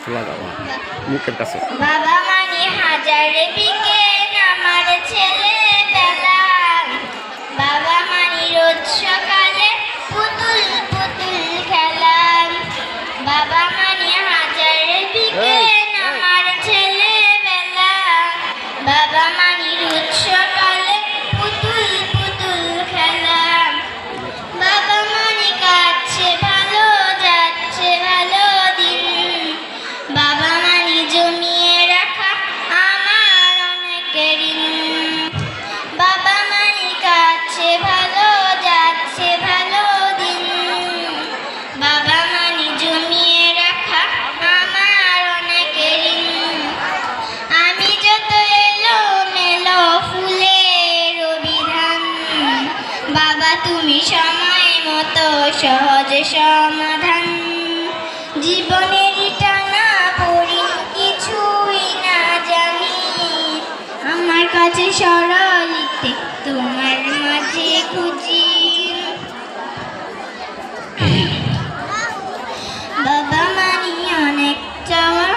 একটু লাগাও মুখের কাছে। বাবা মানে হাজারে বিকেল আমার ছেলে বেলা, বাবা মানে রোজ সকালে পুতুল পুতুল খেলা, বাবা মানে হাজারে বিকেল আমার ছেলে বেলা, বাবা মানে রোজ সকালে পুতুল পুতুল খেলা, বাবা মানে কাটছে ভালো যাচ্ছে ভালো দিন, বাবা মানে জমিয়ে রাখা আমার অনেক ঋণ, বাবা মানে কাটছে ভালো যাচ্ছে ভালো দিন, বাবা মানে জমিয়ে রাখা আমার অনেক ঋণ, আমি যত এলো মেলো ফুলের অভিধান, বাবা তুমি সময় মতো সহজ সমাধান, জীবনের টানা পড়ি কিছুই না জানি, আমার কাছে সরলিতে তোমার মাঝে খুঁজি, বাবা মানি অনেক চাওয়া,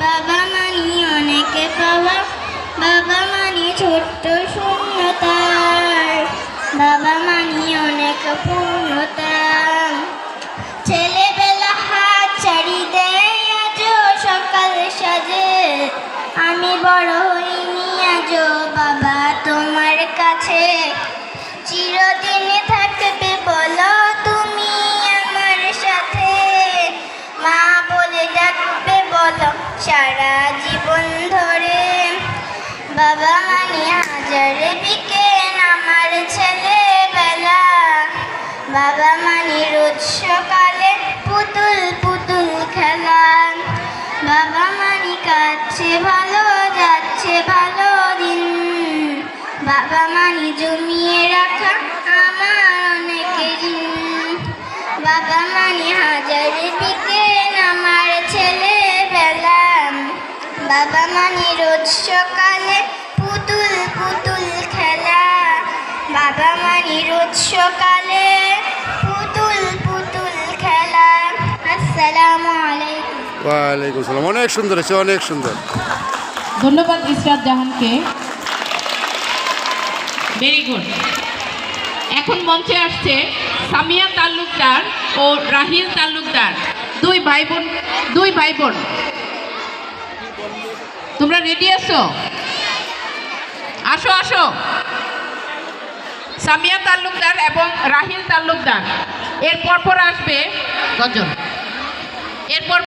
বাবা মানি অনেক পাওয়া, বাবা মানি ছোট্ট শূন্যতা, বাবা মানি অনেক পূর্ণতা, ছেলেবেলা হাত ছাড়ি দেয় আজও সকাল সাজে, আমি বড় হইনি আজও বাবা তোমার কাছে, চিরদিনে থাকবে বলো তুমি আমার সাথে, মা বলে ডাকবে বলো সারা জীবন ধরে, বাবা মানে হাজারে বিকেল আমার ছেলে বেলা, বাবা মানে রোজ সকালে পুতুল পুতুল খেলা, বাবা মানে কাটছে ভালো যাচ্ছে ভালো দিন, বাবা মানে জমিয়ে রাখা আমার অনেক ঋণ, বাবা মানে হাজারে বিকেল আমার ছেলে বেলা, বাবা মানে রোজ সকালে পুতুল পুতুল খেলা, বাবা মানে রোজ সকালে পুতুল পুতুল খেলা। আসসালামু আলাইকুম। ওয়ালাইকুম সালাম। অনেক সুন্দর হয়েছে, অনেক সুন্দর। ধন্যবাদ ইসরাত জাহানকে, ভেরি গুড। এখন মঞ্চে আসছে সামিয়া তালুকদার ও রাহিল তালুকদার, দুই ভাই বোন। তোমরা রেডি আছো? আসো আসো। সামিয়া তালুকদার এবং রাহিল তালুকদার, এর পর আসবে গজল। এরপর